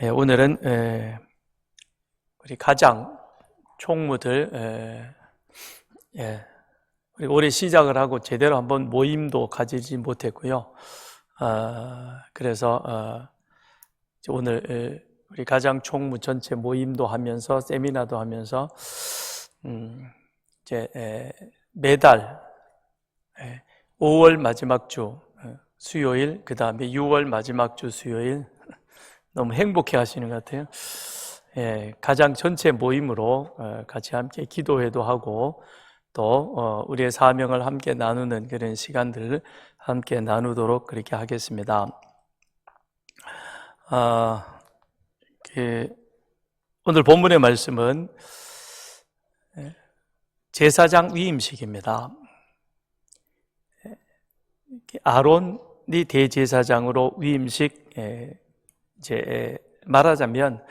오늘은 우리 가장 총무들 우리 올해 시작을 하고 제대로 한번 모임도 가지지 못했고요. 그래서 오늘 우리 가장 총무 전체 모임도 하면서 세미나도 하면서 이제 매달 5월 마지막 주 수요일, 그 다음에 6월 마지막 주 수요일, 너무 행복해 하시는 것 같아요. 가장 전체 모임으로 같이 함께 기도회도 하고 또 우리의 사명을 함께 나누는 그런 시간들을 함께 나누도록 그렇게 하겠습니다. 오늘 본문의 말씀은 제사장 위임식입니다. 아론이 대제사장으로 위임식, 이제 말하자면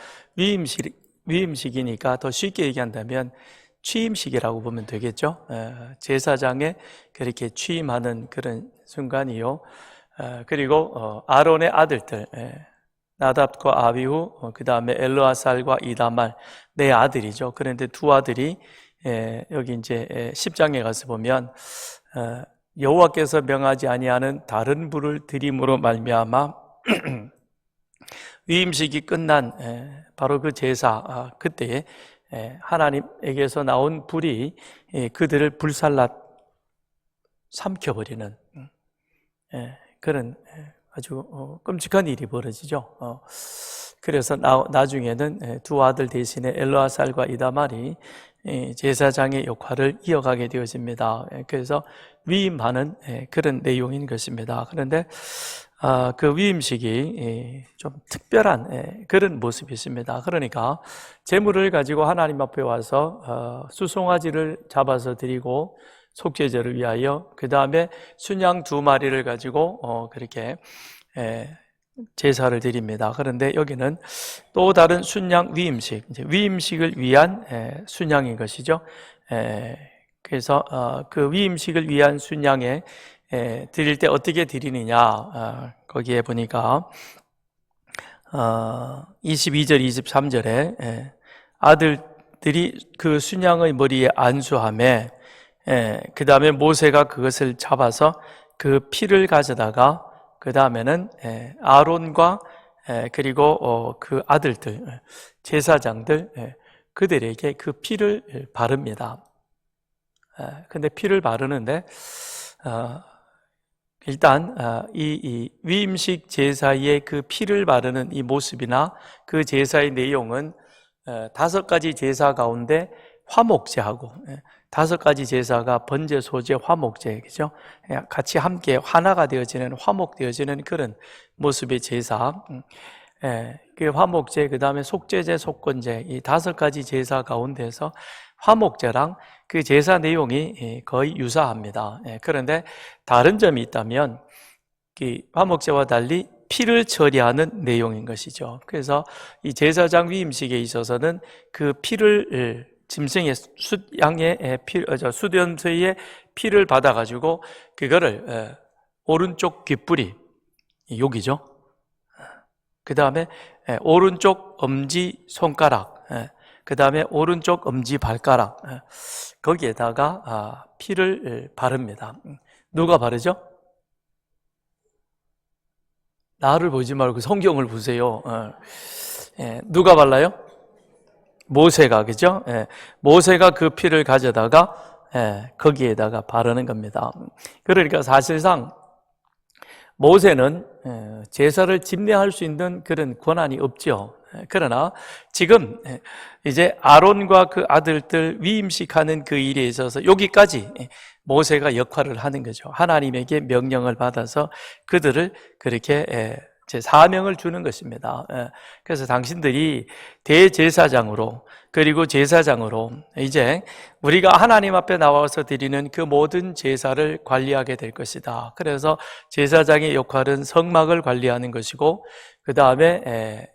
위임식이니까 더 쉽게 얘기한다면 취임식이라고 보면 되겠죠. 제사장에 그렇게 취임하는 그런 순간이요. 그리고 아론의 아들들, 나답과 아비후, 그 다음에 엘르아살과 이다말, 네 아들이죠. 그런데 두 아들이 여기 이제 10장에 가서 보면 여호와께서 명하지 아니하는 다른 불을 드림으로 말미암아 위임식이 끝난 바로 그 제사, 그때 하나님에게서 나온 불이 그들을 불살라 삼켜버리는 그런 아주 끔찍한 일이 벌어지죠. 그래서 나중에는 두 아들 대신에 엘르아살과 이다말이 제사장의 역할을 이어가게 되어집니다. 그래서 위임하는 그런 내용인 것입니다. 그런데 그 위임식이 좀 특별한 그런 모습이 있습니다. 그러니까 제물을 가지고 하나님 앞에 와서 수송아지를 잡아서 드리고 속죄제를 위하여, 그 다음에 순양 2마리를 가지고 그렇게 제사를 드립니다. 그런데 여기는 또 다른 순양 위임식, 이제 위임식을 위한 순양인 것이죠. 그래서 그 위임식을 위한 순양에 드릴 때 어떻게 드리느냐, 거기에 보니까 22절 23절에 아들들이 그 순양의 머리에 안수하며 그 다음에 모세가 그것을 잡아서 그 피를 가져다가 그 다음에는 아론과 그리고 그 아들들, 제사장들, 그들에게 그 피를 바릅니다. 근데 피를 바르는데 일단 이 위임식 제사의 그 피를 바르는 이 모습이나 그 제사의 내용은 5가지 제사 가운데 화목제하고 5가지 제사가 번제, 소제, 화목제, 그죠? 같이 함께 하나가 되어지는, 화목되어지는 그런 모습의 제사. 그 화목제, 그 다음에 속죄제, 속건제, 이 5가지 제사 가운데서 화목제랑 그 제사 내용이 거의 유사합니다. 그런데 다른 점이 있다면 그 화목제와 달리 피를 처리하는 내용인 것이죠. 그래서 이 제사장 위임식에 있어서는 그 피를 짐승의 양의 수련소의 피를 받아가지고 그거를 오른쪽 귓불이 여기죠. 그 다음에 오른쪽 엄지 손가락, 그 다음에 오른쪽 엄지 발가락, 거기에다가 피를 바릅니다. 누가 바르죠? 나를 보지 말고 성경을 보세요. 누가 발라요? 모세가, 그죠? 모세가 그 피를 가져다가 거기에다가 바르는 겁니다. 그러니까 사실상 모세는 제사를 집례할 수 있는 그런 권한이 없죠. 그러나 지금 이제 아론과 그 아들들 위임식하는 그 일에 있어서 여기까지 모세가 역할을 하는 거죠. 하나님에게 명령을 받아서 그들을 그렇게 제 사명을 주는 것입니다. 그래서 당신들이 대제사장으로, 그리고 제사장으로 이제 우리가 하나님 앞에 나와서 드리는 그 모든 제사를 관리하게 될 것이다. 그래서 제사장의 역할은 성막을 관리하는 것이고, 그 다음에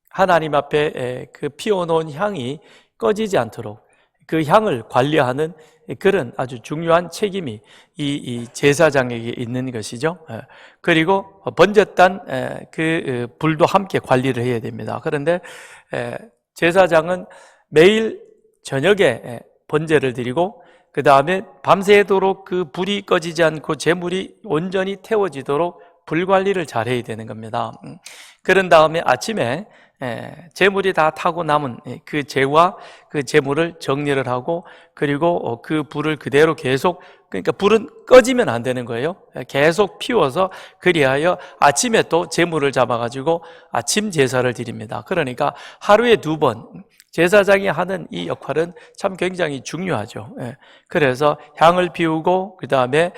하나님 앞에 그 피워놓은 향이 꺼지지 않도록 그 향을 관리하는 그런 아주 중요한 책임이 이 제사장에게 있는 것이죠. 그리고 번졌단 그 불도 함께 관리를 해야 됩니다. 그런데 제사장은 매일 저녁에 번제를 드리고 그 다음에 밤새도록 그 불이 꺼지지 않고 제물이 온전히 태워지도록 불 관리를 잘 해야 되는 겁니다. 그런 다음에 아침에 제물이 다 타고 남은 그 제와 그 제물을 정리를 하고 그리고 그 불을 그대로 계속, 그러니까 불은 꺼지면 안 되는 거예요. 계속 피워서 그리하여 아침에 또 제물을 잡아가지고 아침 제사를 드립니다. 그러니까 하루에 2번 제사장이 하는 이 역할은 참 굉장히 중요하죠. 그래서 향을 피우고 그 다음에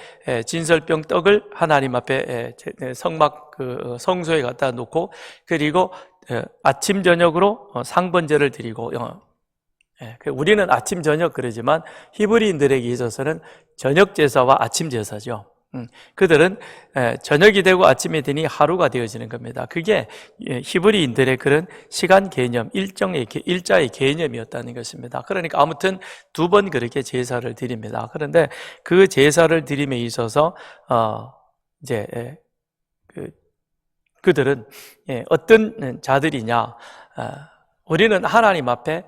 진설병 떡을 하나님 앞에 성막 그 성소에 갖다 놓고 그리고 아침 저녁으로 상번제를 드리고, 우리는 아침 저녁 그러지만 히브리인들에게 있어서는 저녁 제사와 아침 제사죠. 그들은 저녁이 되고 아침이 되니 하루가 되어지는 겁니다. 그게 히브리인들의 그런 시간 개념, 일자의 개념이었다는 것입니다. 그러니까 아무튼 2번 그렇게 제사를 드립니다. 그런데 그 제사를 드림에 있어서 이제 그들은 어떤 자들이냐, 우리는 하나님 앞에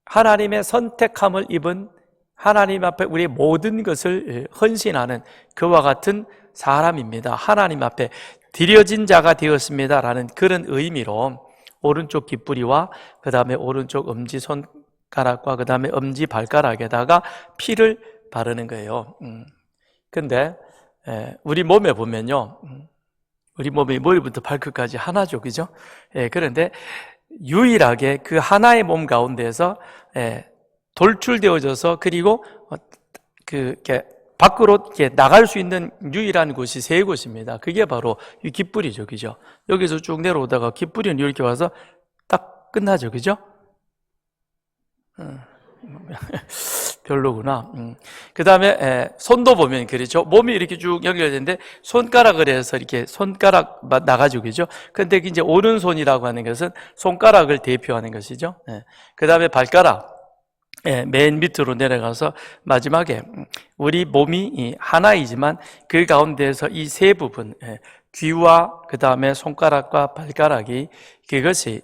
하나님의 선택함을 입은 하나님 앞에 우리의 모든 것을 헌신하는 그와 같은 사람입니다. 하나님 앞에 드려진 자가 되었습니다라는 그런 의미로 오른쪽 깃뿌리와 그 다음에 오른쪽 엄지손가락과 그 다음에 엄지발가락에다가 피를 바르는 거예요. 근데 우리 몸에 보면요, 우리 몸이 머리부터 발끝까지 하나죠, 그죠? 그런데 유일하게 그 하나의 몸 가운데서 돌출되어져서 그리고 이렇게 밖으로 이렇게 나갈 수 있는 유일한 곳이 3곳입니다. 그게 바로 이 깃뿌리죠, 그죠? 여기서 쭉 내려오다가 깃뿌리는 이렇게 와서 딱 끝나죠, 그죠? 별로구나. 그 다음에 손도 보면 그렇죠. 몸이 이렇게 쭉 연결되는데 손가락을 해서 이렇게 손가락 나가죠, 그죠? 근데 이제 오른손이라고 하는 것은 손가락을 대표하는 것이죠. 그 다음에 발가락. 맨 밑으로 내려가서 마지막에 우리 몸이 하나이지만 그 가운데서 이 3부분, 귀와 그 다음에 손가락과 발가락이 그것이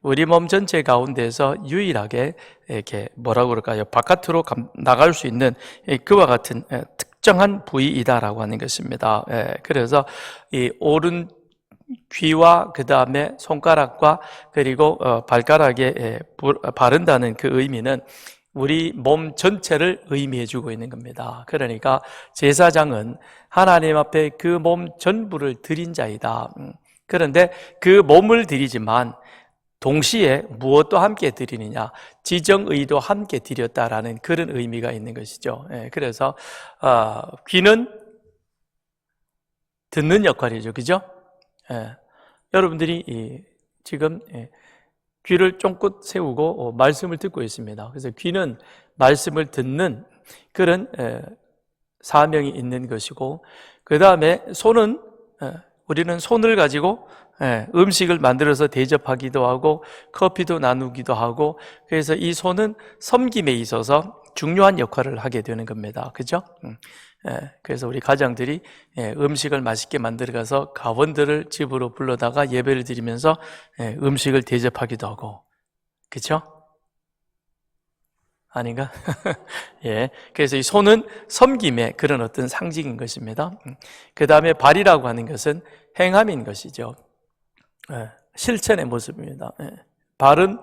우리 몸 전체 가운데서 유일하게 이렇게 뭐라고 그럴까요? 바깥으로 나갈 수 있는 그와 같은 특정한 부위이다라고 하는 것입니다. 그래서 이 오른 귀와 그 다음에 손가락과 그리고 발가락에 바른다는 그 의미는 우리 몸 전체를 의미해 주고 있는 겁니다. 그러니까 제사장은 하나님 앞에 그 몸 전부를 드린 자이다. 그런데 그 몸을 드리지만 동시에 무엇도 함께 드리느냐, 지정의도 함께 드렸다라는 그런 의미가 있는 것이죠. 그래서 귀는 듣는 역할이죠, 그죠? 여러분들이 지금 귀를 쫑긋 세우고 말씀을 듣고 있습니다. 그래서 귀는 말씀을 듣는 그런 사명이 있는 것이고, 그 다음에 손은 우리는 손을 가지고 음식을 만들어서 대접하기도 하고 커피도 나누기도 하고, 그래서 이 손은 섬김에 있어서 중요한 역할을 하게 되는 겁니다. 그죠? 그래서 우리 가장들이 음식을 맛있게 만들어가서 가원들을 집으로 불러다가 예배를 드리면서 음식을 대접하기도 하고, 그렇죠? 아닌가? 예. 그래서 이 손은 섬김의 그런 어떤 상징인 것입니다. 그 다음에 발이라고 하는 것은 행함인 것이죠. 실천의 모습입니다. 발은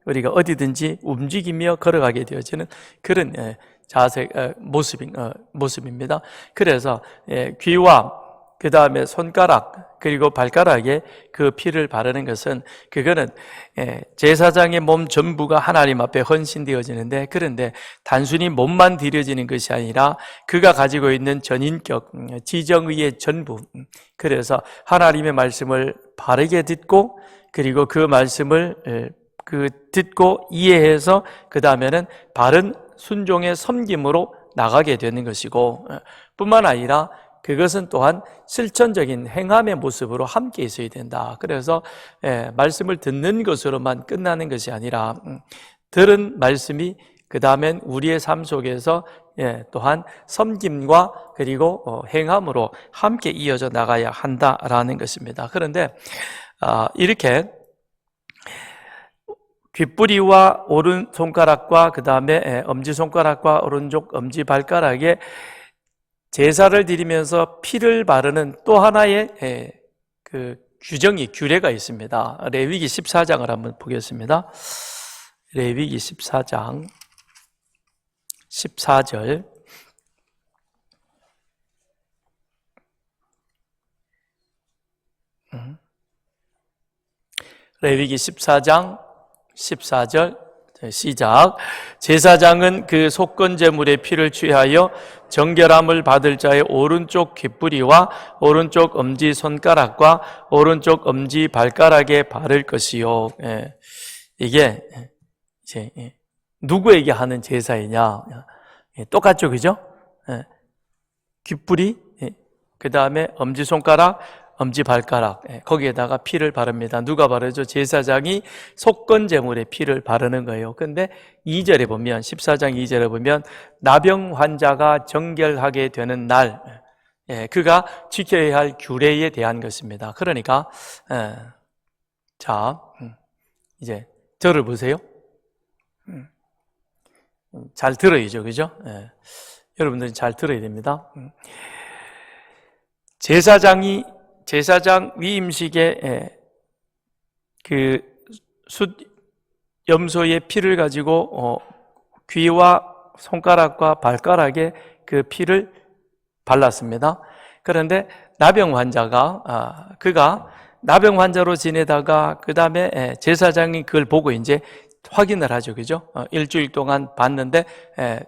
우리가 어디든지 움직이며 걸어가게 되어지는 그런 자세, 모습입니다. 그래서 귀와 그 다음에 손가락 그리고 발가락에 그 피를 바르는 것은, 그거는 제사장의 몸 전부가 하나님 앞에 헌신되어지는데, 그런데 단순히 몸만 드려지는 것이 아니라 그가 가지고 있는 전인격, 지정의의 전부, 그래서 하나님의 말씀을 바르게 듣고 그리고 그 말씀을 듣고 이해해서 그 다음에는 바른 순종의 섬김으로 나가게 되는 것이고, 뿐만 아니라 그것은 또한 실천적인 행함의 모습으로 함께 있어야 된다. 그래서 말씀을 듣는 것으로만 끝나는 것이 아니라 들은 말씀이 그 다음엔 우리의 삶 속에서 또한 섬김과 그리고 행함으로 함께 이어져 나가야 한다라는 것입니다. 그런데 이렇게 귓뿌리와 오른손가락과 그 다음에 엄지손가락과 오른쪽 엄지발가락에 제사를 드리면서 피를 바르는 또 하나의 그 규례가 있습니다. 레위기 14장을 한번 보겠습니다. 레위기 14장 14절. 레위기 14장 14절 시작. 제사장은 그 속건제물의 피를 취하여 정결함을 받을 자의 오른쪽 귓뿌리와 오른쪽 엄지손가락과 오른쪽 엄지발가락에 바를 것이요. 이게 이제 누구에게 하는 제사이냐? 똑같죠, 그죠? 귓뿌리, 그 다음에 엄지손가락, 엄지발가락, 거기에다가 피를 바릅니다. 누가 바르죠? 제사장이 속건제물에 피를 바르는 거예요. 근데 2절에 보면, 14장 2절에 보면 나병 환자가 정결하게 되는 날, 그가 지켜야 할 규례에 대한 것입니다. 그러니까 자, 이제 저를 보세요. 잘 들어야죠, 그죠? 여러분들이 잘 들어야 됩니다. 제사장 위임식에 그 염소의 피를 가지고 귀와 손가락과 발가락에 그 피를 발랐습니다. 그런데 나병 환자가 그가 나병 환자로 지내다가 그 다음에 제사장이 그걸 보고 이제 확인을 하죠, 그죠? 일주일 동안 봤는데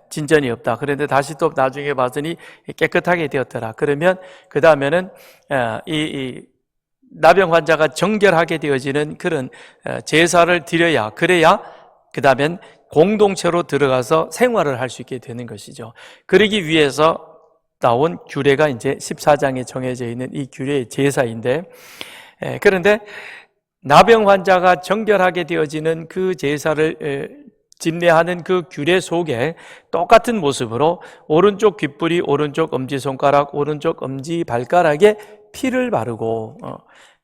진전이 없다. 그런데 다시 또 나중에 봤더니 깨끗하게 되었더라. 그러면 그 다음에는 이 나병 환자가 정결하게 되어지는 그런 제사를 드려야, 그래야 그 다음엔 공동체로 들어가서 생활을 할 수 있게 되는 것이죠. 그러기 위해서 나온 규례가 이제 14장에 정해져 있는 이 규례의 제사인데, 그런데 나병 환자가 정결하게 되어지는 그 제사를 집례하는 그 규례 속에 똑같은 모습으로 오른쪽 귓뿌리, 오른쪽 엄지손가락, 오른쪽 엄지발가락에 피를 바르고,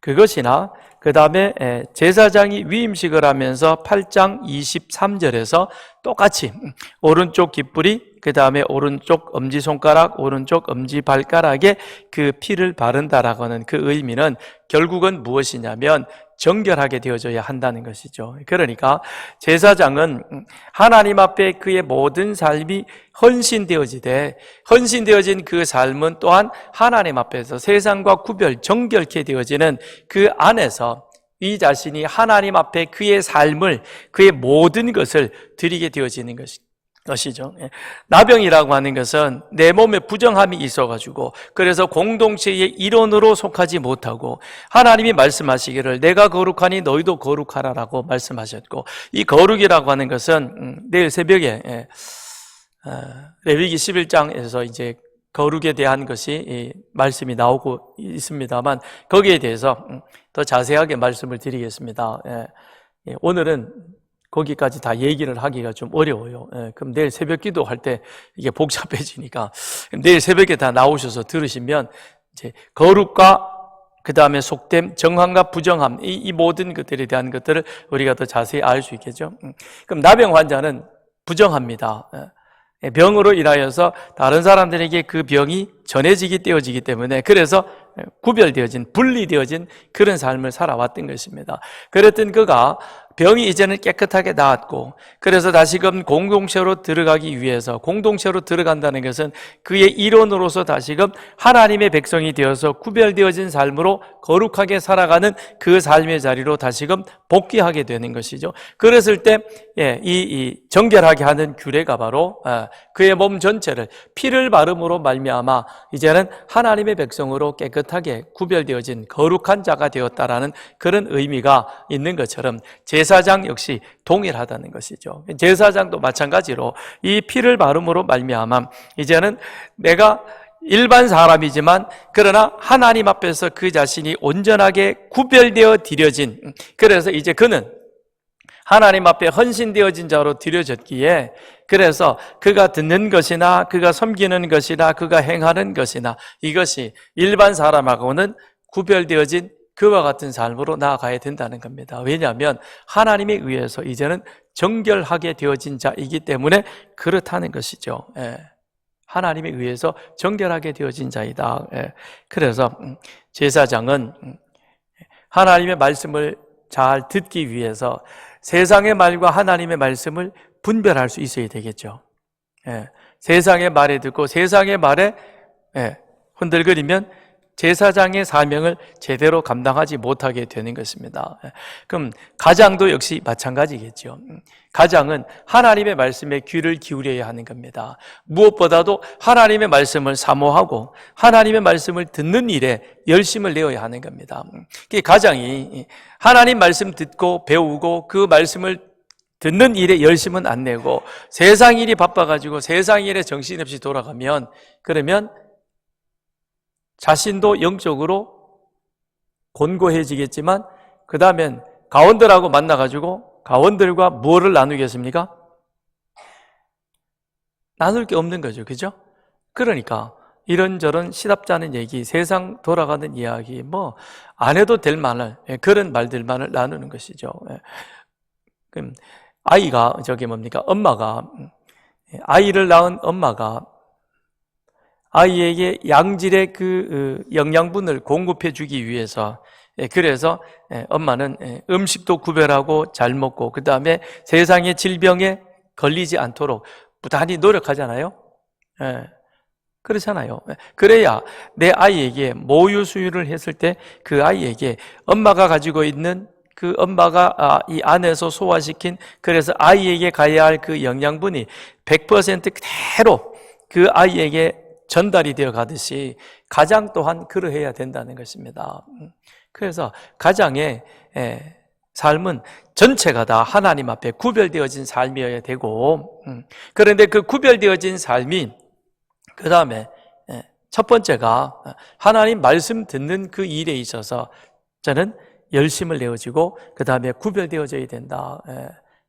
그것이나 그 다음에 제사장이 위임식을 하면서 8장 23절에서 똑같이 오른쪽 귓뿌리, 그 다음에 오른쪽 엄지손가락, 오른쪽 엄지발가락에 그 피를 바른다라고 하는 그 의미는 결국은 무엇이냐면 정결하게 되어져야 한다는 것이죠. 그러니까 제사장은 하나님 앞에 그의 모든 삶이 헌신되어진 그 삶은 또한 하나님 앞에서 세상과 정결케 되어지는 그 안에서 이 자신이 하나님 앞에 그의 삶을, 그의 모든 것을 드리게 되어지는 것이죠. 나병이라고 하는 것은 내 몸에 부정함이 있어가지고, 그래서 공동체의 일원으로 속하지 못하고, 하나님이 말씀하시기를 내가 거룩하니 너희도 거룩하라라고 말씀하셨고, 이 거룩이라고 하는 것은 내일 새벽에 레위기 11장에서 이제 거룩에 대한 것이 말씀이 나오고 있습니다만, 거기에 대해서 더 자세하게 말씀을 드리겠습니다. 오늘은 거기까지 다 얘기를 하기가 좀 어려워요. 그럼 내일 새벽 기도할 때 이게 복잡해지니까 내일 새벽에 다 나오셔서 들으시면 이제 거룩과 그 다음에 속됨, 정함과 부정함, 이 모든 것들에 대한 것들을 우리가 더 자세히 알 수 있겠죠. 그럼 나병 환자는 부정합니다. 병으로 인하여서 다른 사람들에게 그 병이 떼어지기 때문에, 그래서 분리되어진 그런 삶을 살아왔던 것입니다. 그랬던 그가 병이 이제는 깨끗하게 나았고, 그래서 다시금 공동체로 들어가기 위해서, 공동체로 들어간다는 것은 그의 일원으로서 다시금 하나님의 백성이 되어서 구별되어진 삶으로 거룩하게 살아가는 그 삶의 자리로 다시금 복귀하게 되는 것이죠. 그랬을 때 이 정결하게 하는 규례가 바로 그의 몸 전체를 피를 바름으로 말미암아 이제는 하나님의 백성으로 깨끗하게 구별되어진 거룩한 자가 되었다라는 그런 의미가 있는 것처럼 제사장 역시 동일하다는 것이죠. 제사장도 마찬가지로 이 피를 바름으로 말미암아 이제는 내가 일반 사람이지만 그러나 하나님 앞에서 그 자신이 온전하게 구별되어 드려진, 그래서 이제 그는 하나님 앞에 헌신되어진 자로 드려졌기에, 그래서 그가 듣는 것이나 그가 섬기는 것이나 그가 행하는 것이나 이것이 일반 사람하고는 구별되어진 그와 같은 삶으로 나아가야 된다는 겁니다. 왜냐하면 하나님에 의해서 이제는 정결하게 되어진 자이기 때문에 그렇다는 것이죠. 하나님에 의해서 정결하게 되어진 자이다. 그래서 제사장은 하나님의 말씀을 잘 듣기 위해서 세상의 말과 하나님의 말씀을 분별할 수 있어야 되겠죠. 세상의 말에 듣고 세상의 말에 흔들거리면 제사장의 사명을 제대로 감당하지 못하게 되는 것입니다. 그럼 가장도 역시 마찬가지겠죠. 가장은 하나님의 말씀에 귀를 기울여야 하는 겁니다. 무엇보다도 하나님의 말씀을 사모하고 하나님의 말씀을 듣는 일에 열심을 내어야 하는 겁니다. 가장이 하나님 말씀 듣고 배우고 그 말씀을 듣는 일에 열심은 안 내고 세상 일이 바빠가지고 세상 일에 정신없이 돌아가면, 그러면 자신도 영적으로 곤고해지겠지만 그 다음엔 가원들하고 만나가지고 가원들과 무엇을 나누겠습니까? 나눌 게 없는 거죠. 그죠? 그러니까 이런저런 시답잖은 얘기, 세상 돌아가는 이야기, 뭐 안 해도 될 말을, 그런 말들만을 나누는 것이죠. 그럼 아이가 엄마가, 아이를 낳은 엄마가 아이에게 양질의 그 영양분을 공급해 주기 위해서, 그래서 엄마는 음식도 구별하고 잘 먹고 그 다음에 세상의 질병에 걸리지 않도록 부단히 노력하잖아요. 그렇잖아요. 그래야 내 아이에게 모유 수유를 했을 때 그 아이에게 엄마가 가지고 있는 그 엄마가 이 안에서 소화시킨, 그래서 아이에게 가야 할 그 영양분이 100% 그대로 그 아이에게 전달이 되어 가듯이 가장 또한 그러해야 된다는 것입니다. 그래서 가장의 삶은 전체가 다 하나님 앞에 구별되어진 삶이어야 되고, 그런데 그 구별되어진 삶이 그 다음에 첫 번째가 하나님 말씀 듣는 그 일에 있어서 저는 열심을 내어지고 그 다음에 구별되어져야 된다.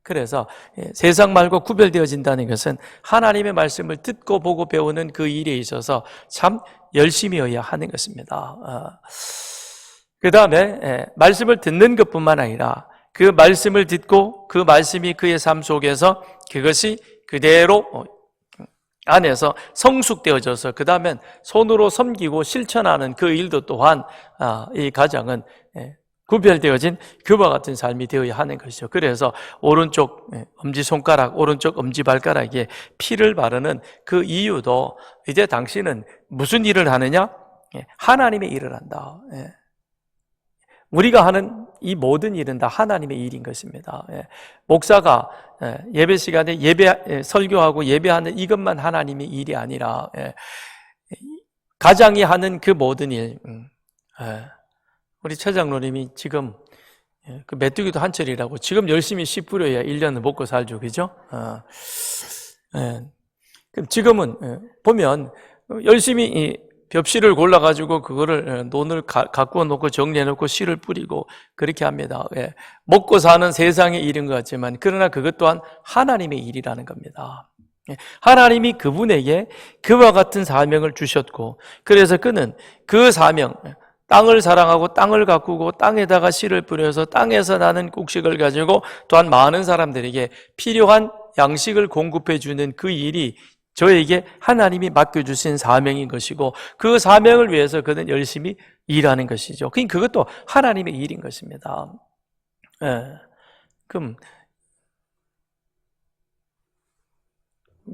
그래서 세상 말고 구별되어진다는 것은 하나님의 말씀을 듣고 보고 배우는 그 일에 있어서 참 열심이어야 하는 것입니다. 그 다음에 말씀을 듣는 것뿐만 아니라 그 말씀을 듣고 그 말씀이 그의 삶 속에서 그것이 그대로 안에서 성숙되어져서 그 다음엔 손으로 섬기고 실천하는 그 일도 또한 이 가정은 구별되어진 그와 같은 삶이 되어야 하는 것이죠. 그래서 오른쪽 엄지손가락, 오른쪽 엄지발가락에 피를 바르는 그 이유도 이제 당신은 무슨 일을 하느냐? 하나님의 일을 한다. 우리가 하는 이 모든 일은 다 하나님의 일인 것입니다. 목사가 예배 시간에 설교하고 예배하는 이것만 하나님의 일이 아니라 가장이 하는 그 모든 일, 우리 최 장로님이 지금 그 메뚜기도 한철이라고 지금 열심히 씨 뿌려야 1년을 먹고 살죠. 그죠? 그럼 지금은 보면 열심히 벽실을 골라가지고 그거를 논을 가꾸어 놓고 정리해 놓고 씨를 뿌리고 그렇게 합니다. 먹고 사는 세상의 일인 것 같지만 그러나 그것 또한 하나님의 일이라는 겁니다. 하나님이 그분에게 그와 같은 사명을 주셨고, 그래서 그는 그 사명, 땅을 사랑하고 땅을 가꾸고 땅에다가 씨를 뿌려서 땅에서 나는 곡식을 가지고 또한 많은 사람들에게 필요한 양식을 공급해 주는 그 일이 저에게 하나님이 맡겨주신 사명인 것이고, 그 사명을 위해서 그는 열심히 일하는 것이죠. 그것도 하나님의 일인 것입니다. 그럼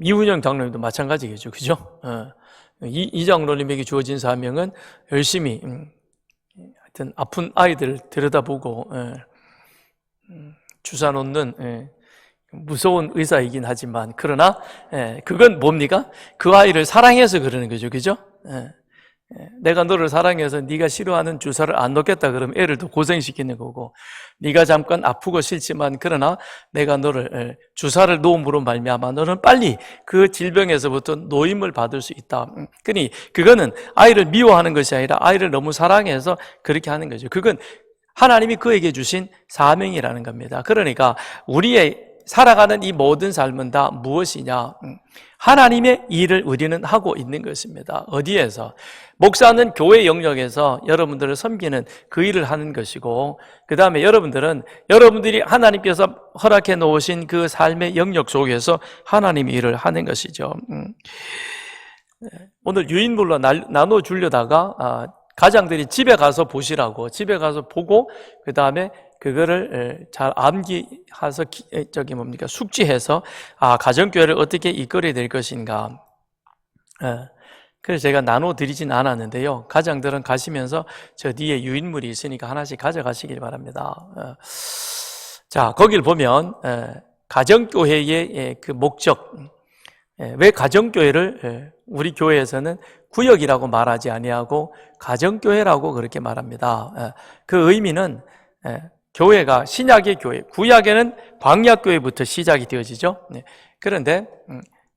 이훈영 장로님도 마찬가지겠죠. 그죠? 이 장로님에게 주어진 사명은 열심히 하여튼 아픈 아이들을 들여다보고 주사 놓는 무서운 의사이긴 하지만, 그러나 그건 뭡니까? 그 아이를 사랑해서 그러는 거죠. 그죠? 내가 너를 사랑해서 네가 싫어하는 주사를 안 놓겠다 그러면 애를 더 고생시키는 거고, 네가 잠깐 아프고 싫지만 그러나 내가 너를 주사를 놓음으로 말미암아 너는 빨리 그 질병에서부터 노임을 받을 수 있다. 그러니 그거는 아이를 미워하는 것이 아니라 아이를 너무 사랑해서 그렇게 하는 거죠. 그건 하나님이 그에게 주신 사명이라는 겁니다. 그러니까 우리의 살아가는 이 모든 삶은 다 무엇이냐? 하나님의 일을 우리는 하고 있는 것입니다. 어디에서? 목사는 교회 영역에서 여러분들을 섬기는 그 일을 하는 것이고, 그 다음에 여러분들이 하나님께서 허락해 놓으신 그 삶의 영역 속에서 하나님의 일을 하는 것이죠. 오늘 유인물로 나눠주려다가 가장들이 집에 가서 보시라고, 집에 가서 보고 그 다음에 그거를 잘 암기해서 숙지해서 가정교회를 어떻게 이끌어야 될 것인가. 그래서 제가 나눠드리진 않았는데요, 가장들은 가시면서 저 뒤에 유인물이 있으니까 하나씩 가져가시길 바랍니다. 자, 거기를 보면 가정교회의 그 목적, 왜 가정교회를 우리 교회에서는 구역이라고 말하지 아니하고 가정교회라고 그렇게 말합니다. 그 의미는 교회가 신약의 교회, 구약에는 광약교회부터 시작이 되어지죠. 그런데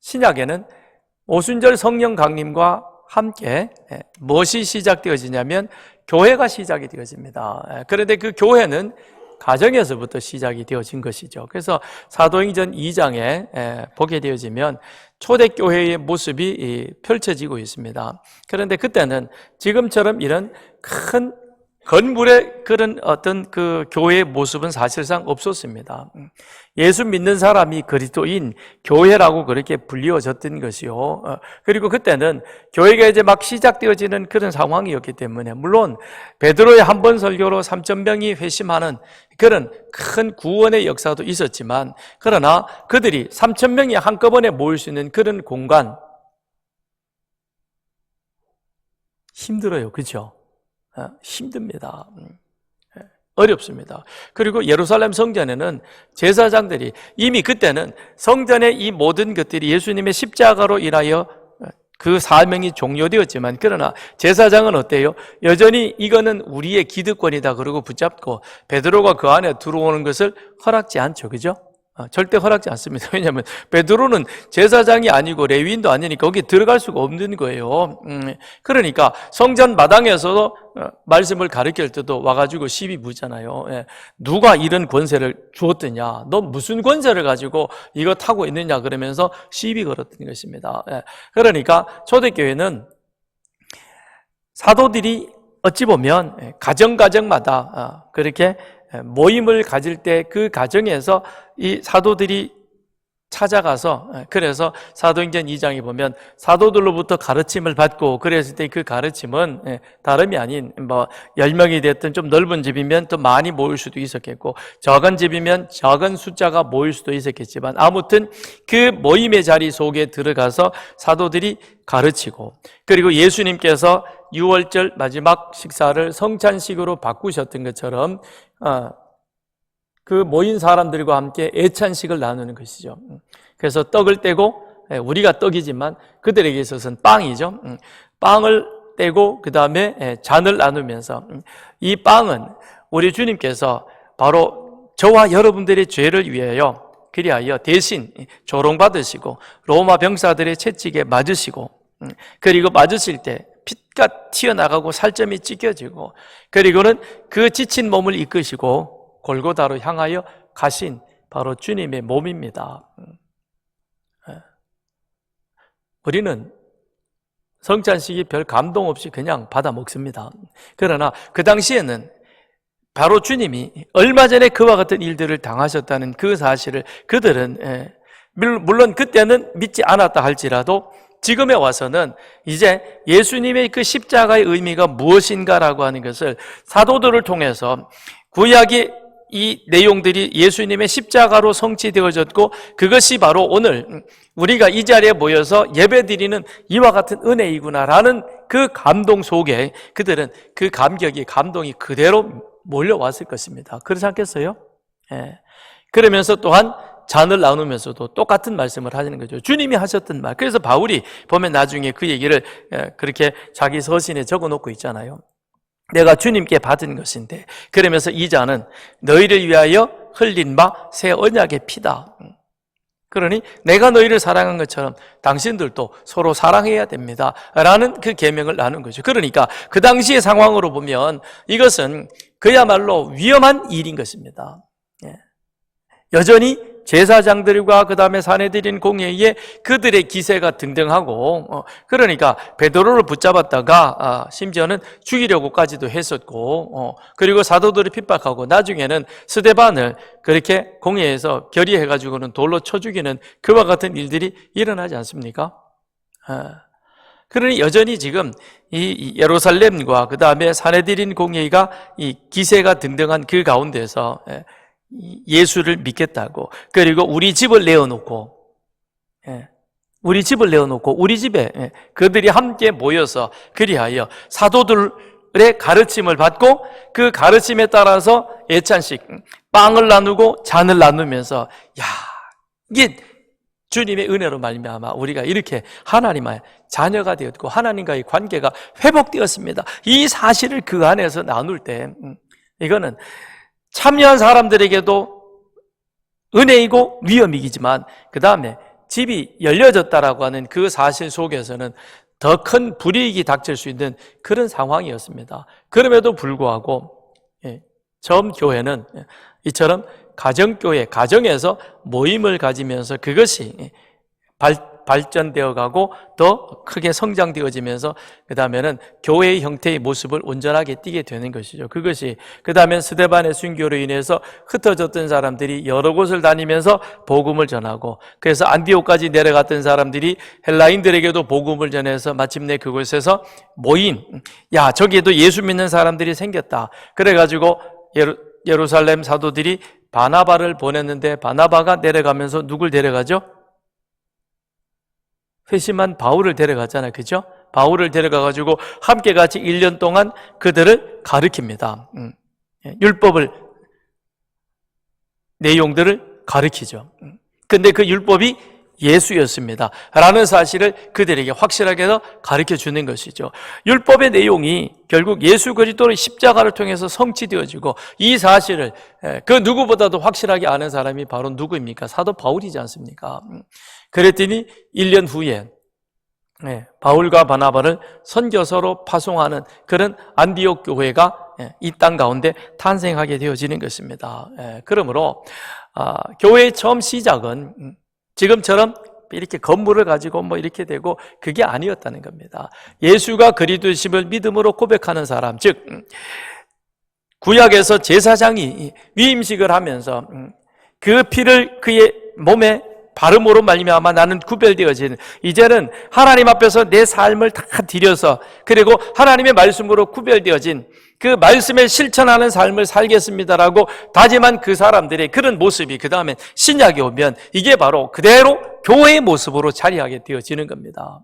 신약에는 오순절 성령 강림과 함께 무엇이 시작되어지냐면 교회가 시작이 되어집니다. 그런데 그 교회는 가정에서부터 시작이 되어진 것이죠. 그래서 사도행전 2장에 보게 되어지면 초대교회의 모습이 펼쳐지고 있습니다. 그런데 그때는 지금처럼 이런 큰 건물의 그런 어떤 그 교회의 모습은 사실상 없었습니다. 예수 믿는 사람이 그리스도인 교회라고 그렇게 불리워졌던 것이요. 그리고 그때는 교회가 이제 막 시작되어지는 그런 상황이었기 때문에, 물론 베드로의 한 번 설교로 3,000명이 회심하는 그런 큰 구원의 역사도 있었지만, 그러나 그들이 3,000명이 한꺼번에 모일 수 있는 그런 공간, 힘들어요. 그렇죠? 힘듭니다. 어렵습니다. 그리고 예루살렘 성전에는 제사장들이 이미 그때는 성전의 이 모든 것들이 예수님의 십자가로 인하여 그 사명이 종료되었지만, 그러나 제사장은 어때요? 여전히 이거는 우리의 기득권이다 그러고 붙잡고 베드로가 그 안에 들어오는 것을 허락지 않죠. 그죠? 절대 허락지 않습니다. 왜냐하면 베드로는 제사장이 아니고 레위인도 아니니까 거기 들어갈 수가 없는 거예요. 그러니까 성전 마당에서도 말씀을 가르칠 때도 와가지고 시비 묻잖아요. 누가 이런 권세를 주었더냐, 너 무슨 권세를 가지고 이거 타고 있느냐 그러면서 시비 걸었던 것입니다. 그러니까 초대교회는 사도들이 어찌 보면 가정마다 그렇게 모임을 가질 때 그 가정에서 이 사도들이 찾아가서, 그래서 사도행전 2장에 보면 사도들로부터 가르침을 받고 그랬을 때 그 가르침은 다름이 아닌 10명이 됐든 좀 넓은 집이면 더 많이 모일 수도 있었겠고, 적은 집이면 적은 숫자가 모일 수도 있었겠지만, 아무튼 그 모임의 자리 속에 들어가서 사도들이 가르치고, 그리고 예수님께서 6월절 마지막 식사를 성찬식으로 바꾸셨던 것처럼 그 모인 사람들과 함께 애찬식을 나누는 것이죠. 그래서 떡을 떼고, 우리가 떡이지만 그들에게 있어서는 빵이죠. 빵을 떼고 그 다음에 잔을 나누면서, 이 빵은 우리 주님께서 바로 저와 여러분들의 죄를 위하여 그리하여 대신 조롱받으시고 로마 병사들의 채찍에 맞으시고, 그리고 맞으실 때 피가 튀어나가고 살점이 찢겨지고, 그리고는 그 지친 몸을 이끄시고 골고다로 향하여 가신 바로 주님의 몸입니다. 우리는 성찬식이 별 감동 없이 그냥 받아 먹습니다. 그러나 그 당시에는 바로 주님이 얼마 전에 그와 같은 일들을 당하셨다는 그 사실을 그들은, 물론 그때는 믿지 않았다 할지라도 지금에 와서는 이제 예수님의 그 십자가의 의미가 무엇인가라고 하는 것을 사도들을 통해서, 구약의 이 내용들이 예수님의 십자가로 성취되어졌고, 그것이 바로 오늘 우리가 이 자리에 모여서 예배드리는 이와 같은 은혜이구나라는 그 감동 속에 그들은 그 감동이 그대로 몰려왔을 것입니다. 그렇지 않겠어요? 그러면서 또한 잔을 나누면서도 똑같은 말씀을 하시는 거죠. 주님이 하셨던 말. 그래서 바울이 보면 나중에 그 얘기를 그렇게 자기 서신에 적어놓고 있잖아요. 내가 주님께 받은 것인데, 그러면서 이 잔은 너희를 위하여 흘린 바 새 언약의 피다. 그러니 내가 너희를 사랑한 것처럼 당신들도 서로 사랑해야 됩니다 라는 그 계명을 나눈 거죠. 그러니까 그 당시의 상황으로 보면 이것은 그야말로 위험한 일인 것입니다. 여전히 제사장들과 그 다음에 사내들인 공회에 그들의 기세가 등등하고, 그러니까 베드로를 붙잡았다가 심지어는 죽이려고까지도 했었고, 그리고 사도들을 핍박하고 나중에는 스데반을 그렇게 공회에서 결의해가지고는 돌로 쳐 죽이는 그와 같은 일들이 일어나지 않습니까? 그러니 여전히 지금 이 예루살렘과 그 다음에 사내들인 공회가 이 기세가 등등한 그 가운데서 예수를 믿겠다고, 그리고 우리 집을 내어놓고 우리 집에 그들이 함께 모여서 그리하여 사도들의 가르침을 받고 그 가르침에 따라서 예찬식 빵을 나누고 잔을 나누면서 이게 주님의 은혜로 말미암아 우리가 이렇게 하나님의 자녀가 되었고 하나님과의 관계가 회복되었습니다. 이 사실을 그 안에서 나눌 때 이거는 참여한 사람들에게도 은혜이고 위험이지만 그 다음에 집이 열려졌다라고 하는 그 사실 속에서는 더 큰 불이익이 닥칠 수 있는 그런 상황이었습니다. 그럼에도 불구하고 처음 교회는 이처럼 가정교회, 가정에서 모임을 가지면서 그것이 발전되어 가고 더 크게 성장되어지면서 그 다음에는 교회의 형태의 모습을 온전하게 띠게 되는 것이죠. 그것이 그 다음에 스데반의 순교로 인해서 흩어졌던 사람들이 여러 곳을 다니면서 복음을 전하고, 그래서 안디옥까지 내려갔던 사람들이 헬라인들에게도 복음을 전해서 마침내 그곳에서 모인, 저기에도 예수 믿는 사람들이 생겼다. 그래가지고 예루살렘 사도들이 바나바를 보냈는데 바나바가 내려가면서 누굴 데려가죠? 회심한 바울을 데려갔잖아요. 그죠? 바울을 데려가가지고 함께 같이 1년 동안 그들을 가르칩니다. 율법을, 내용들을 가르치죠. 근데 그 율법이 예수였습니다 라는 사실을 그들에게 확실하게 가르쳐 주는 것이죠. 율법의 내용이 결국 예수 그리스도의 십자가를 통해서 성취되어지고, 이 사실을 그 누구보다도 확실하게 아는 사람이 바로 누구입니까? 사도 바울이지 않습니까? 그랬더니 1년 후에 바울과 바나바를 선교사로 파송하는 그런 안디옥 교회가 이 땅 가운데 탄생하게 되어지는 것입니다. 그러므로 교회의 처음 시작은 지금처럼 이렇게 건물을 가지고 이렇게 되고 그게 아니었다는 겁니다. 예수가 그리스도심을 믿음으로 고백하는 사람, 즉 구약에서 제사장이 위임식을 하면서 그 피를 그의 몸에 바름으로 말미암아 나는 구별되어진, 이제는 하나님 앞에서 내 삶을 다 드려서 그리고 하나님의 말씀으로 구별되어진 그 말씀을 실천하는 삶을 살겠습니다라고 다짐한 그 사람들의 그런 모습이 그 다음에 신약에 오면 이게 바로 그대로 교회의 모습으로 자리하게 되어지는 겁니다.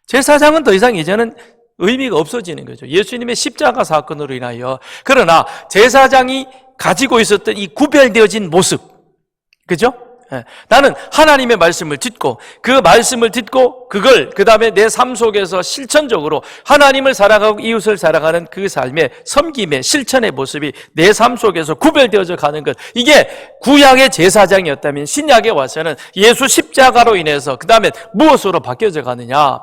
제사장은 더 이상 이제는 의미가 없어지는 거죠. 예수님의 십자가 사건으로 인하여. 그러나 제사장이 가지고 있었던 이 구별되어진 모습, 그죠? 나는 하나님의 말씀을 듣고 그 말씀을 듣고 그걸 그 다음에 내 삶 속에서 실천적으로 하나님을 사랑하고 이웃을 사랑하는 그 삶의 섬김의 실천의 모습이 내 삶 속에서 구별되어져 가는 것, 이게 구약의 제사장이었다면 신약에 와서는 예수 십자가로 인해서 그 다음에 무엇으로 바뀌어져 가느냐?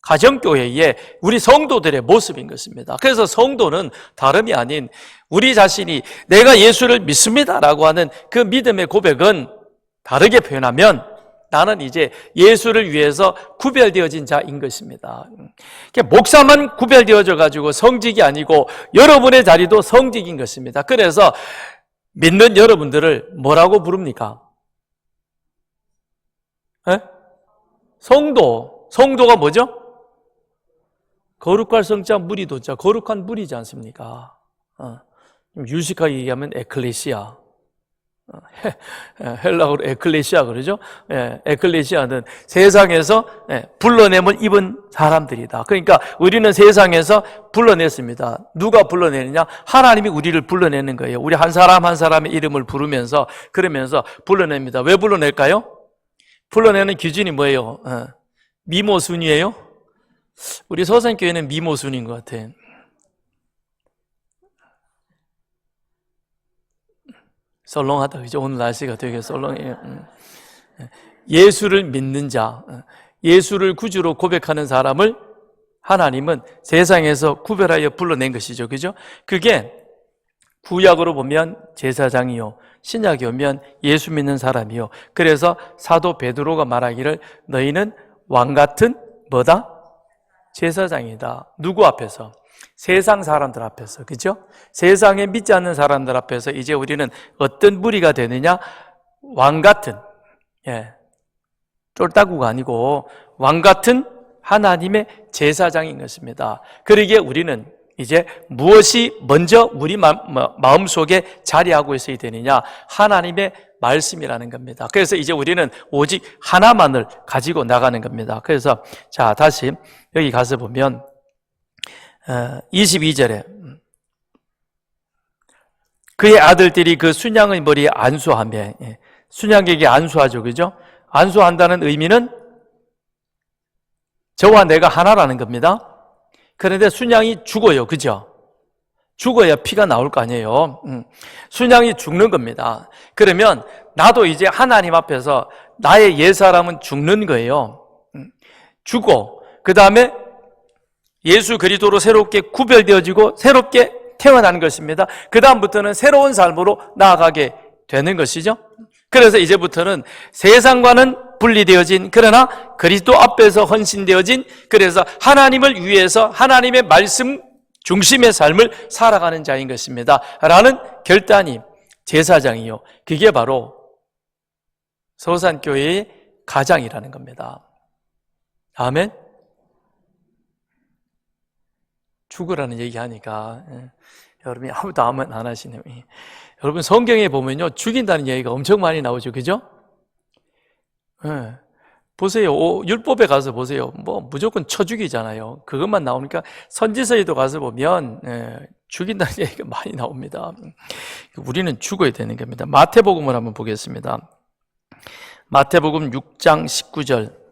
가정교회의 우리 성도들의 모습인 것입니다. 그래서 성도는 다름이 아닌 우리 자신이 내가 예수를 믿습니다라고 하는 그 믿음의 고백은 다르게 표현하면 나는 이제 예수를 위해서 구별되어진 자인 것입니다. 목사만 구별되어져 가지고 성직이 아니고 여러분의 자리도 성직인 것입니다. 그래서 믿는 여러분들을 뭐라고 부릅니까? 성도가 뭐죠? 거룩할 성자 무리도자, 거룩한 무리지 않습니까? 유식하게 얘기하면 에클레시아, 헬라어로 에클레시아 그러죠? 에클레시아는 세상에서 불러냄을 입은 사람들이다. 그러니까 우리는 세상에서 불러냈습니다. 누가 불러내느냐? 하나님이 우리를 불러내는 거예요. 우리 한 사람 한 사람의 이름을 부르면서 그러면서 불러냅니다. 왜 불러낼까요? 불러내는 기준이 뭐예요? 미모순이에요? 우리 서산교회는 미모순인 것 같아요. 썰렁하다, 그죠? 오늘 날씨가 되게 썰렁해요. 예수를 믿는 자, 예수를 구주로 고백하는 사람을 하나님은 세상에서 구별하여 불러낸 것이죠. 그죠? 그게 구약으로 보면 제사장이요, 신약이 오면 예수 믿는 사람이요. 그래서 사도 베드로가 말하기를 너희는 왕 같은 뭐다? 제사장이다. 누구 앞에서? 세상 사람들 앞에서. 그죠? 세상에 믿지 않는 사람들 앞에서 이제 우리는 어떤 무리가 되느냐? 왕 같은, 쫄따구가 아니고 왕 같은 하나님의 제사장인 것입니다. 그러기에 우리는 이제 무엇이 먼저 우리 마음속에 자리하고 있어야 되느냐? 하나님의 말씀이라는 겁니다. 그래서 이제 우리는 오직 하나만을 가지고 나가는 겁니다. 그래서 자, 다시 여기 가서 보면 22절에 그의 아들들이 그 순양의 머리에 안수하며, 순양에게 안수하죠. 그죠? 안수한다는 의미는 저와 내가 하나라는 겁니다. 그런데 순양이 죽어요. 그죠? 죽어야 피가 나올 거 아니에요. 순양이 죽는 겁니다. 그러면 나도 이제 하나님 앞에서 나의 옛사람은 죽는 거예요. 죽고 그 다음에 예수 그리스도로 새롭게 구별되어지고 새롭게 태어나는 것입니다. 그 다음부터는 새로운 삶으로 나아가게 되는 것이죠. 그래서 이제부터는 세상과는 분리되어진, 그러나 그리스도 앞에서 헌신되어진, 그래서 하나님을 위해서 하나님의 말씀 중심의 삶을 살아가는 자인 것입니다. 라는 결단이 제사장이요, 그게 바로 서산교회의 가장이라는 겁니다. 아멘? 죽으라는 얘기하니까 여러분이 아무도 아멘 안 하시네요. 여러분 성경에 보면요, 죽인다는 얘기가 엄청 많이 나오죠. 그죠? 보세요. 율법에 가서 보세요. 뭐 무조건 쳐 죽이잖아요. 그것만 나오니까 선지서에도 가서 보면 죽인다는 얘기가 많이 나옵니다. 우리는 죽어야 되는 겁니다. 마태복음을 한번 보겠습니다. 마태복음 6장 19절.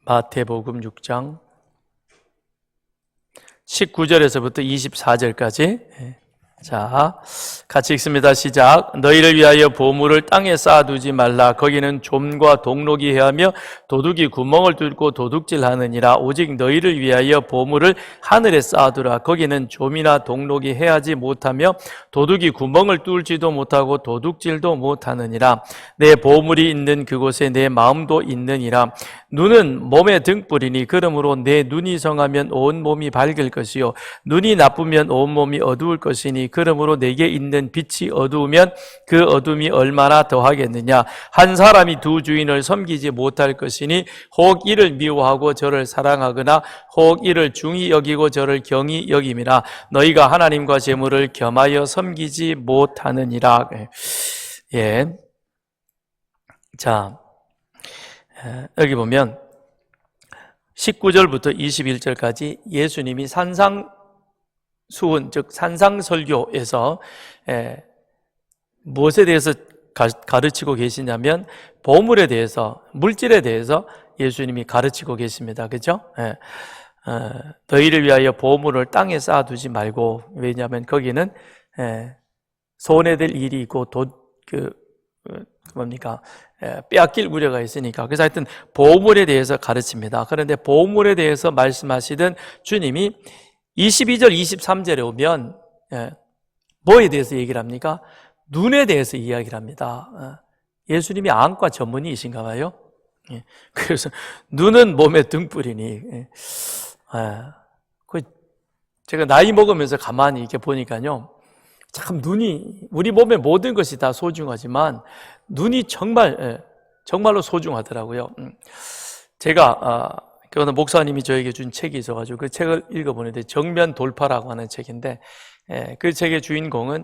마태복음 6장 19절에서부터 24절까지. 자, 같이 읽습니다. 시작. 너희를 위하여 보물을 땅에 쌓아두지 말라. 거기는 좀과 동록이 해하며 도둑이 구멍을 뚫고 도둑질하느니라. 오직 너희를 위하여 보물을 하늘에 쌓아두라. 거기는 좀이나 동록이 해하지 못하며 도둑이 구멍을 뚫지도 못하고 도둑질도 못하느니라. 내 보물이 있는 그곳에 내 마음도 있느니라. 눈은 몸의 등불이니 그러므로 내 눈이 성하면 온 몸이 밝을 것이요 눈이 나쁘면 온 몸이 어두울 것이니 그러므로 내게 있는 빛이 어두우면 그 어둠이 얼마나 더하겠느냐. 한 사람이 두 주인을 섬기지 못할 것이니 혹 이를 미워하고 저를 사랑하거나 혹 이를 중히 여기고 저를 경히 여김이라. 너희가 하나님과 재물을 겸하여 섬기지 못하느니라. 자, 여기 보면 19절부터 21절까지 예수님이 산상수훈, 즉 산상설교에서 무엇에 대해서 가르치고 계시냐면 보물에 대해서, 물질에 대해서 예수님이 가르치고 계십니다. 그렇죠? 너희를 위하여 보물을 땅에 쌓아두지 말고, 왜냐하면 거기는 손해될 일이 있고 빼앗길 우려가 있으니까. 그래서 하여튼 보물에 대해서 가르칩니다. 그런데 보물에 대해서 말씀하시던 주님이 22절, 23절에 오면 뭐에 대해서 얘기를 합니까? 눈에 대해서 이야기를 합니다. 예수님이 안과 전문의이신가 봐요. 그래서 눈은 몸의 등불이니, 제가 나이 먹으면서 가만히 이렇게 보니까요, 참 눈이, 우리 몸의 모든 것이 다 소중하지만 눈이 정말로 소중하더라고요. 제가 그거는 목사님이 저에게 준 책이 있어가지고 그 책을 읽어보는데, 정면 돌파라고 하는 책인데, 그 책의 주인공은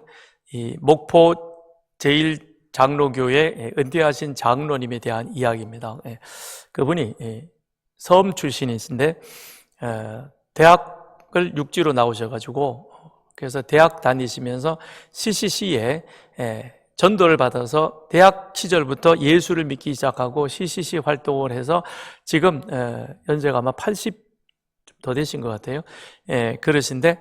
이 목포 제1장로교회 은퇴하신 장로님에 대한 이야기입니다. 그분이 섬 출신이신데 대학을 육지로 나오셔가지고, 그래서 대학 다니시면서 CCC에 전도를 받아서 대학 시절부터 예수를 믿기 시작하고 CCC 활동을 해서 지금 연세가 아마 좀 더 되신 것 같아요. 그러신데,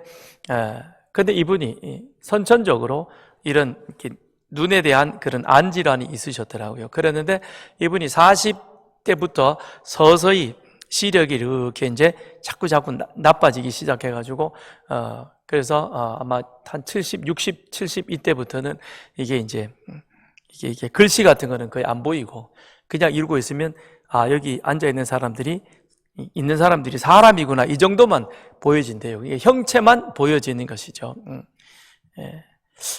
근데 이분이 선천적으로 이런 이렇게 눈에 대한 그런 안질환이 있으셨더라고요. 그랬는데 이분이 40대부터 서서히 시력이 이렇게 이제 자꾸 나빠지기 시작해가지고, 그래서 아마 한 70, 60, 70 이때부터는 이게 이제 이게 글씨 같은 거는 거의 안 보이고 그냥 읽고 있으면 여기 앉아 있는 사람들이 사람이구나 이 정도만 보여진대요. 이게 형체만 보여지는 것이죠.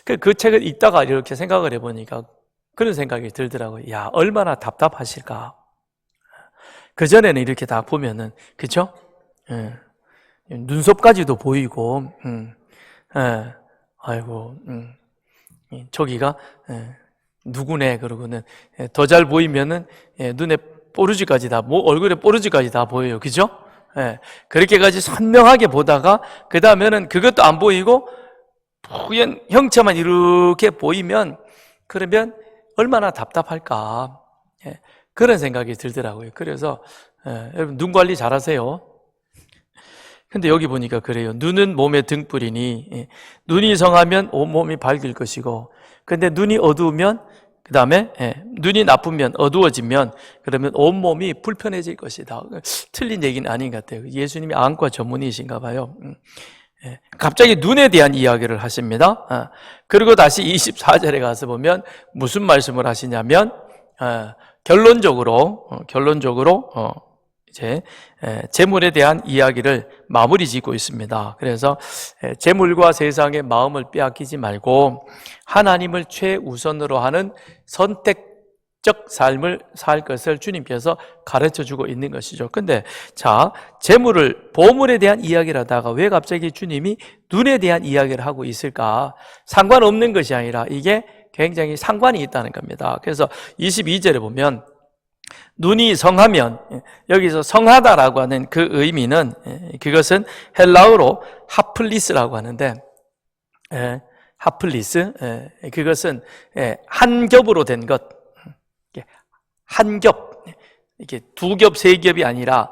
그 책을 읽다가 이렇게 생각을 해보니까 그런 생각이 들더라고요. 야, 얼마나 답답하실까. 그전에는 이렇게 다 보면은, 그쵸? 눈썹까지도 보이고, 아이고, 저기가, 누구네, 그러고는, 더 잘 보이면은, 눈에 뽀루지까지 얼굴에 뽀루지까지 다 보여요. 그죠? 그렇게까지 선명하게 보다가, 그 다음에는 그것도 안 보이고, 푸연 형체만 이렇게 보이면, 그러면 얼마나 답답할까. 그런 생각이 들더라고요. 그래서 여러분 눈 관리 잘하세요. 근데 여기 보니까 그래요. 눈은 몸의 등불이니 눈이 성하면 온몸이 밝을 것이고, 근데 눈이 어두우면 그 다음에 눈이 나쁘면 어두워지면 그러면 온몸이 불편해질 것이다. 틀린 얘기는 아닌 것 같아요. 예수님이 안과 전문의이신가 봐요. 갑자기 눈에 대한 이야기를 하십니다. 그리고 다시 24절에 가서 보면 무슨 말씀을 하시냐면 결론적으로 이제 재물에 대한 이야기를 마무리 짓고 있습니다. 그래서 재물과 세상의 마음을 빼앗기지 말고 하나님을 최우선으로 하는 선택적 삶을 살 것을 주님께서 가르쳐 주고 있는 것이죠. 근데 보물에 대한 이야기를 하다가 왜 갑자기 주님이 눈에 대한 이야기를 하고 있을까? 상관없는 것이 아니라 이게 굉장히 상관이 있다는 겁니다. 그래서 22절에 보면 눈이 성하면, 여기서 성하다라고 하는 그 의미는 그것은 헬라어로 하플리스라고 하는데, 하플리스, 그것은 한 겹으로 된 것, 한 겹, 이게 두 겹, 세 겹이 아니라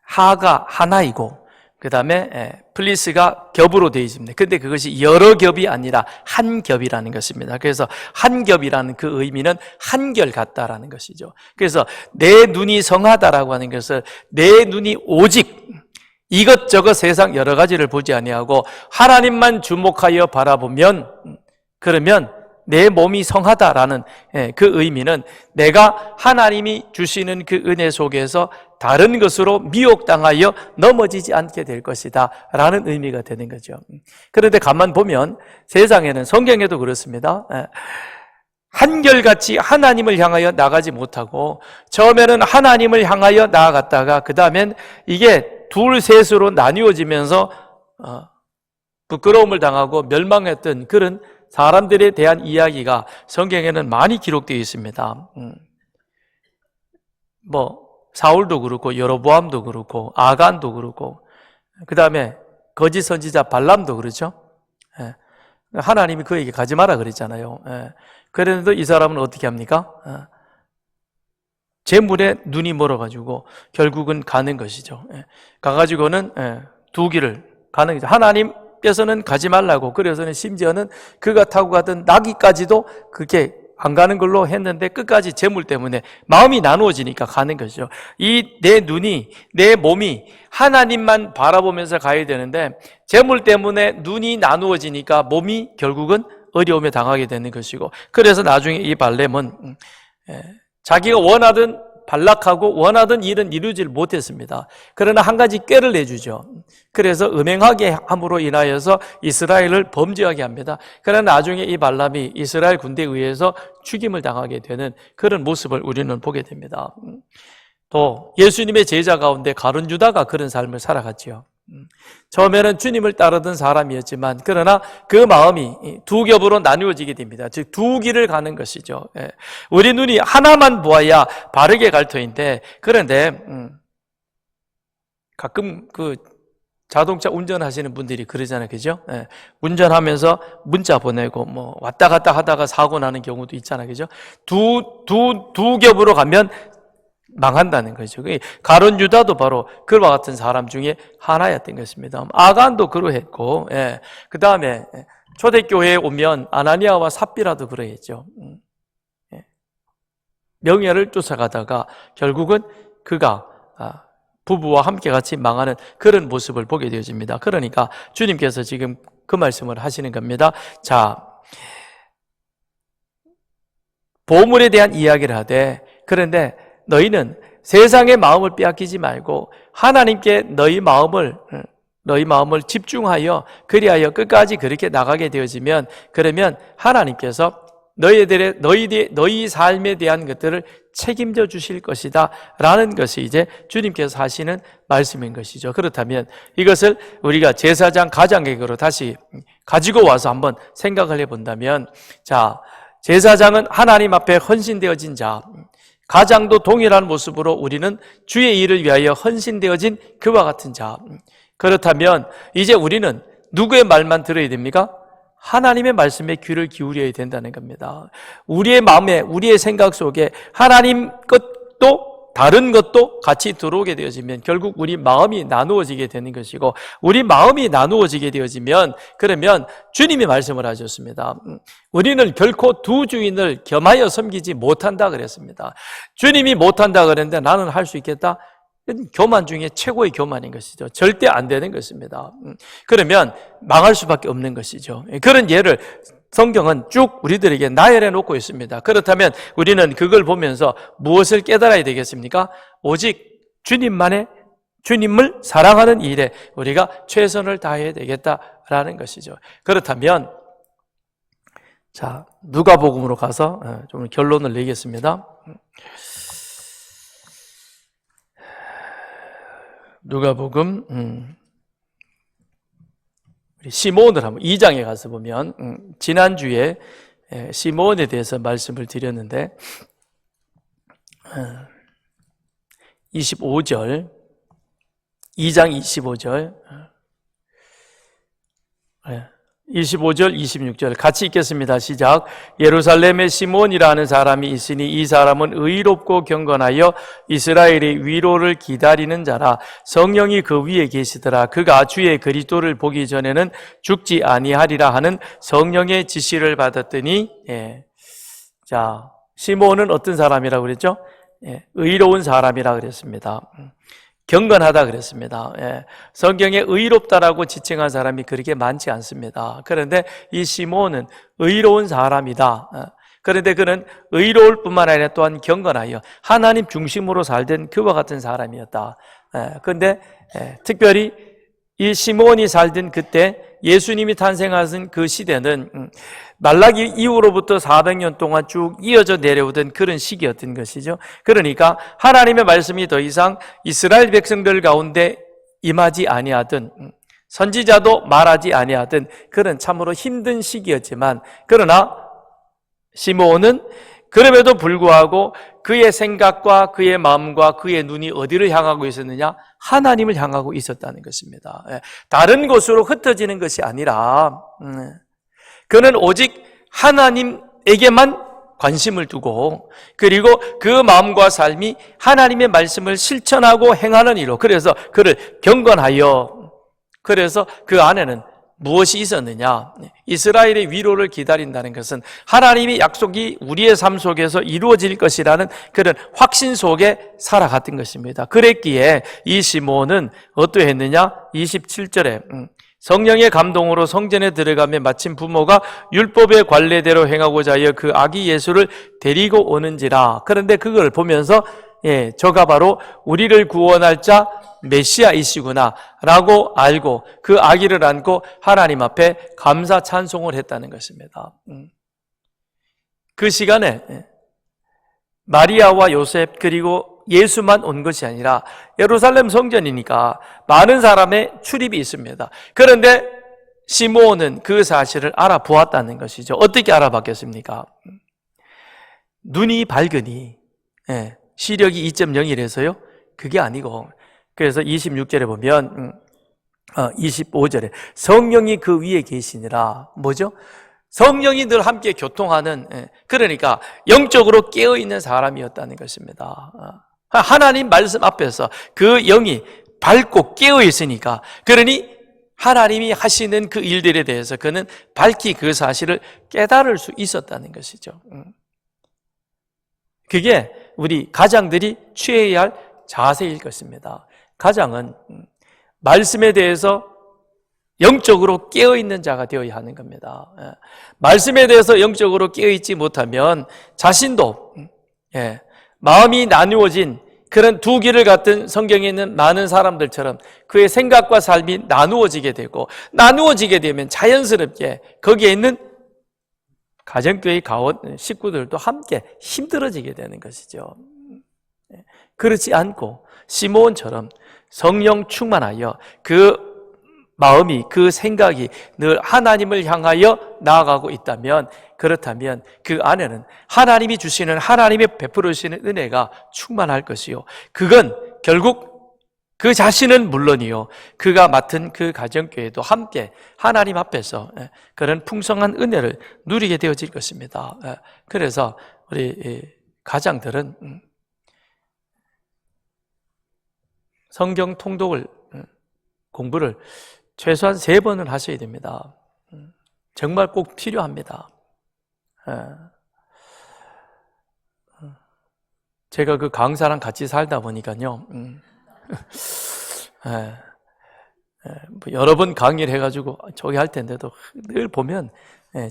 하가 하나이고, 그 다음에 플리스가 겹으로 되어 있습니다. 근데 그것이 여러 겹이 아니라 한 겹이라는 것입니다. 그래서 한 겹이라는 그 의미는 한결 같다라는 것이죠. 그래서 내 눈이 성하다라고 하는 것은 내 눈이 오직 이것저것 세상 여러 가지를 보지 아니하고 하나님만 주목하여 바라보면, 그러면 내 몸이 성하다라는 그 의미는 내가 하나님이 주시는 그 은혜 속에서 다른 것으로 미혹당하여 넘어지지 않게 될 것이다 라는 의미가 되는 거죠. 그런데 가만 보면 세상에는, 성경에도 그렇습니다. 한결같이 하나님을 향하여 나가지 못하고, 처음에는 하나님을 향하여 나아갔다가 그 다음엔 이게 둘 셋으로 나뉘어지면서 부끄러움을 당하고 멸망했던 그런 사람들에 대한 이야기가 성경에는 많이 기록되어 있습니다. 사울도 그렇고 여로보암도 그렇고 아간도 그렇고, 그 다음에 거짓 선지자 발람도 그렇죠. 하나님이 그에게 가지 마라 그랬잖아요. 그런데도 이 사람은 어떻게 합니까? 재물에 눈이 멀어가지고 결국은 가는 것이죠. 가가지고는 두 길을 가는 거죠. 하나님께서는 가지 말라고, 그래서는 심지어는 그가 타고 가던 나귀까지도 그렇게 안 가는 걸로 했는데 끝까지 재물 때문에 마음이 나누어지니까 가는 것이죠. 내 눈이, 내 몸이 하나님만 바라보면서 가야 되는데 재물 때문에 눈이 나누어지니까 몸이 결국은 어려움에 당하게 되는 것이고, 그래서 나중에 이 발렘은 자기가 원하던 발락하고 원하던 일은 이루질 못했습니다. 그러나 한 가지 꾀를 내주죠. 그래서 음행하게 함으로 인하여서 이스라엘을 범죄하게 합니다. 그러나 나중에 이 발람이 이스라엘 군대에 의해서 죽임을 당하게 되는 그런 모습을 우리는 보게 됩니다. 또 예수님의 제자 가운데 가룟 유다가 그런 삶을 살아갔지요. 처음에는 주님을 따르던 사람이었지만 그러나 그 마음이 두 겹으로 나누어지게 됩니다. 즉 두 길을 가는 것이죠. 우리 눈이 하나만 보아야 바르게 갈 터인데, 그런데 가끔 그 자동차 운전하시는 분들이 그러잖아요, 그죠? 운전하면서 문자 보내고 왔다 갔다 하다가 사고 나는 경우도 있잖아요, 그죠? 두 겹으로 가면 망한다는 거죠. 가룟 유다도 바로 그와 같은 사람 중에 하나였던 것입니다. 아간도 그러했고, 그 다음에 초대교회에 오면 아나니아와 삽비라도 그러했죠. 명예를 쫓아가다가 결국은 그가 부부와 함께 같이 망하는 그런 모습을 보게 되어집니다. 그러니까 주님께서 지금 그 말씀을 하시는 겁니다. 자, 보물에 대한 이야기를 하되, 그런데 너희는 세상의 마음을 빼앗기지 말고 하나님께 너희 마음을 집중하여 그리하여 끝까지 그렇게 나가게 되어지면, 그러면 하나님께서 너희 삶에 대한 것들을 책임져 주실 것이다 라는 것이 이제 주님께서 하시는 말씀인 것이죠. 그렇다면 이것을 우리가 제사장 가장계획으로 다시 가지고 와서 한번 생각을 해본다면, 자, 제사장은 하나님 앞에 헌신되어진 자, 가장도 동일한 모습으로 우리는 주의 일을 위하여 헌신되어진 그와 같은 자. 그렇다면 이제 우리는 누구의 말만 들어야 됩니까? 하나님의 말씀에 귀를 기울여야 된다는 겁니다. 우리의 마음에, 우리의 생각 속에 하나님 것도 다른 것도 같이 들어오게 되어지면 결국 우리 마음이 나누어지게 되는 것이고, 우리 마음이 나누어지게 되어지면 그러면 주님이 말씀을 하셨습니다. 우리는 결코 두 주인을 겸하여 섬기지 못한다 그랬습니다. 주님이 못한다 그랬는데 나는 할 수 있겠다? 교만 중에 최고의 교만인 것이죠. 절대 안 되는 것입니다. 그러면 망할 수밖에 없는 것이죠. 그런 예를 성경은 쭉 우리들에게 나열해 놓고 있습니다. 그렇다면 우리는 그걸 보면서 무엇을 깨달아야 되겠습니까? 오직 주님을 사랑하는 일에 우리가 최선을 다해야 되겠다라는 것이죠. 그렇다면 자, 누가복음으로 가서 좀 결론을 내겠습니다. 누가복음 우리 시몬을 한번 2장에 가서 보면 지난주에 시몬에 대해서 말씀을 드렸는데 25절 2장 25절 25절 26절 같이 읽겠습니다. 시작. 예루살렘에 시몬이라는 사람이 있으니 이 사람은 의롭고 경건하여 이스라엘의 위로를 기다리는 자라. 성령이 그 위에 계시더라. 그가 주의 그리스도를 보기 전에는 죽지 아니하리라 하는 성령의 지시를 받았더니 자, 시몬은 어떤 사람이라고 그랬죠? 의로운 사람이라 그랬습니다. 경건하다 그랬습니다. 성경에 의롭다라고 지칭한 사람이 그렇게 많지 않습니다. 그런데 이 시몬은 의로운 사람이다. 그런데 그는 의로울 뿐만 아니라 또한 경건하여 하나님 중심으로 살던 그와 같은 사람이었다. 그런데 특별히 이 시몬이 살던 그때 예수님이 탄생하신 그 시대는 말라기 이후로부터 400년 동안 쭉 이어져 내려오던 그런 시기였던 것이죠. 그러니까 하나님의 말씀이 더 이상 이스라엘 백성들 가운데 임하지 아니하던, 선지자도 말하지 아니하던 그런 참으로 힘든 시기였지만, 그러나 시므온은 그럼에도 불구하고 그의 생각과 그의 마음과 그의 눈이 어디를 향하고 있었느냐? 하나님을 향하고 있었다는 것입니다. 다른 곳으로 흩어지는 것이 아니라 그는 오직 하나님에게만 관심을 두고, 그리고 그 마음과 삶이 하나님의 말씀을 실천하고 행하는 이로, 그래서 그를 경건하여, 그래서 그 안에는 무엇이 있었느냐? 이스라엘의 위로를 기다린다는 것은 하나님의 약속이 우리의 삶 속에서 이루어질 것이라는 그런 확신 속에 살아갔던 것입니다. 그랬기에 이 시몬은 어떠했느냐? 27절에 성령의 감동으로 성전에 들어가며 마침 부모가 율법의 관례대로 행하고자 하여 그 아기 예수를 데리고 오는지라. 그런데 그걸 보면서 저가 바로 우리를 구원할 자 메시아이시구나 라고 알고 그 아기를 안고 하나님 앞에 감사 찬송을 했다는 것입니다. 그 시간에 마리아와 요셉 그리고 예수만 온 것이 아니라 예루살렘 성전이니까 많은 사람의 출입이 있습니다. 그런데 시므온은 그 사실을 알아보았다는 것이죠. 어떻게 알아봤겠습니까? 눈이 밝으니 시력이 2.0이라서요 그게 아니고, 그래서 26절에 보면 25절에 성령이 그 위에 계시니라. 뭐죠? 성령이 늘 함께 교통하는, 그러니까 영적으로 깨어있는 사람이었다는 것입니다. 하나님 말씀 앞에서 그 영이 밝고 깨어 있으니까, 그러니 하나님이 하시는 그 일들에 대해서 그는 밝히 그 사실을 깨달을 수 있었다는 것이죠. 그게 우리 가장들이 취해야 할 자세일 것입니다. 가장은 말씀에 대해서 영적으로 깨어있는 자가 되어야 하는 겁니다. 말씀에 대해서 영적으로 깨어있지 못하면 자신도 마음이 나누어진 그런 두 길을 갖던 성경에 있는 많은 사람들처럼 그의 생각과 삶이 나누어지게 되고, 나누어지게 되면 자연스럽게 거기에 있는 가정교회 가원 식구들도 함께 힘들어지게 되는 것이죠. 그렇지 않고 시므온처럼 성령 충만하여 그 마음이, 그 생각이 늘 하나님을 향하여 나아가고 있다면, 그렇다면 그 안에는 하나님이 주시는, 하나님이 베풀으시는 은혜가 충만할 것이요, 그건 결국 그 자신은 물론이요, 그가 맡은 그 가정교회도 함께 하나님 앞에서 그런 풍성한 은혜를 누리게 되어질 것입니다. 그래서 우리 가장들은 성경 통독을, 공부를 최소한 3번은 하셔야 됩니다. 정말 꼭 필요합니다. 제가 그 강사랑 같이 살다 보니까요, 여러 번 강의를 해가지고 저기 할 텐데도 늘 보면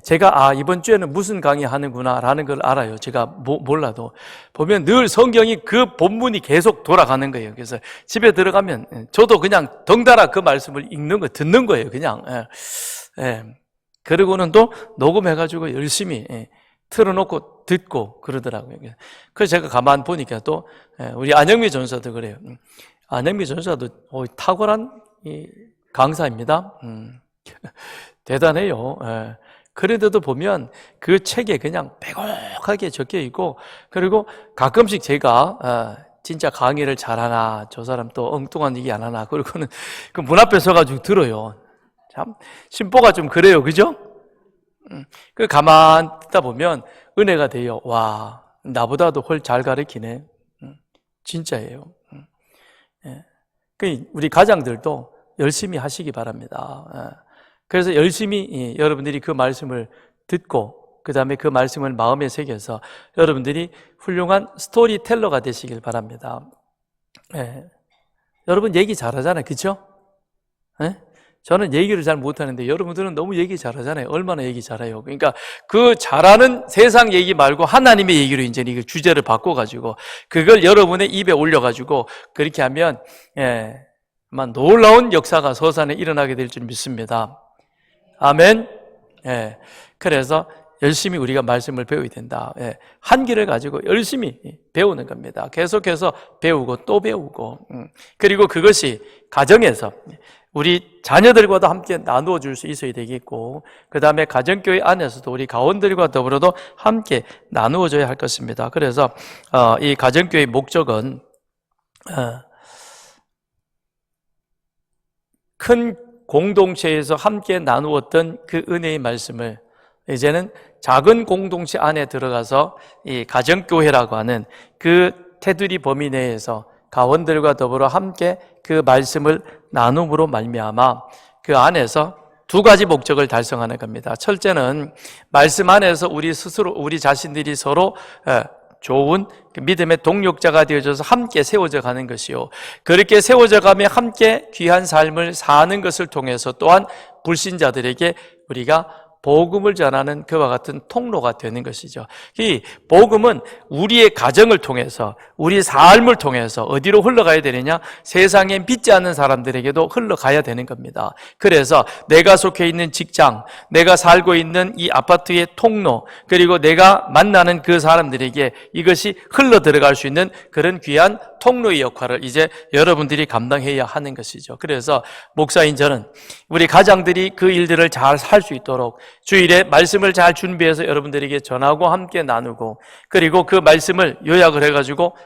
제가 이번 주에는 무슨 강의 하는구나 라는 걸 알아요. 제가 몰라도 보면 늘 성경이 그 본문이 계속 돌아가는 거예요. 그래서 집에 들어가면 저도 그냥 덩달아 그 말씀을 읽는 거, 듣는 거예요. 그냥 그리고는 또 녹음해가지고 열심히 틀어놓고 듣고 그러더라고요. 그래서 제가 가만 보니까 또 우리 안영미 전사도 그래요. 안영미 전사도 탁월한 강사입니다. 대단해요. 그런데도 보면 그 책에 그냥 빼곡하게 적혀 있고, 그리고 가끔씩 제가 진짜 강의를 잘하나, 저 사람 또 엉뚱한 얘기 안 하나, 그러고는 그 문 앞에 서가지고 들어요. 참 심보가 좀 그래요, 그죠? 그 가만 듣다 보면 은혜가 돼요. 와, 나보다도 훨 잘 가르치네. 진짜예요. 우리 가장들도 열심히 하시기 바랍니다. 그래서 열심히 여러분들이 그 말씀을 듣고, 그 다음에 그 말씀을 마음에 새겨서 여러분들이 훌륭한 스토리텔러가 되시길 바랍니다. 여러분 얘기 잘하잖아요, 그렇죠? 저는 얘기를 잘 못하는데 여러분들은 너무 얘기 잘하잖아요. 얼마나 얘기 잘해요. 그러니까 그 잘하는 세상 얘기 말고 하나님의 얘기로 이제 이 주제를 바꿔가지고 그걸 여러분의 입에 올려가지고 그렇게 하면 아마 놀라운 역사가 서산에 일어나게 될 줄 믿습니다. 아멘. 그래서 열심히 우리가 말씀을 배워야 된다. 한 길을 가지고 열심히 배우는 겁니다. 계속해서 배우고 또 배우고, 그리고 그것이 가정에서 우리 자녀들과도 함께 나누어 줄 수 있어야 되겠고, 그 다음에 가정교회 안에서도 우리 가원들과 더불어도 함께 나누어져야 할 것입니다. 그래서 이 가정교회의 목적은 큰 공동체에서 함께 나누었던 그 은혜의 말씀을 이제는 작은 공동체 안에 들어가서 이 가정교회라고 하는 그 테두리 범위 내에서 가원들과 더불어 함께 그 말씀을 나눔으로 말미암아 그 안에서 2가지 목적을 달성하는 겁니다. 첫째는 말씀 안에서 우리 스스로, 우리 자신들이 서로 좋은 믿음의 동력자가 되어져서 함께 세워져 가는 것이요, 그렇게 세워져 가며 함께 귀한 삶을 사는 것을 통해서 또한 불신자들에게 우리가 복음을 전하는 그와 같은 통로가 되는 것이죠. 이 복음은 우리의 가정을 통해서, 우리 삶을 통해서 어디로 흘러가야 되느냐? 세상에 믿지 않는 사람들에게도 흘러가야 되는 겁니다. 그래서 내가 속해 있는 직장, 내가 살고 있는 이 아파트의 통로, 그리고 내가 만나는 그 사람들에게 이것이 흘러 들어갈 수 있는 그런 귀한 통로의 역할을 이제 여러분들이 감당해야 하는 것이죠. 그래서 목사인 저는 우리 가장들이 그 일들을 잘 할 수 있도록 주일에 말씀을 잘 준비해서 여러분들에게 전하고 함께 나누고, 그리고 그 말씀을 요약을 해가지고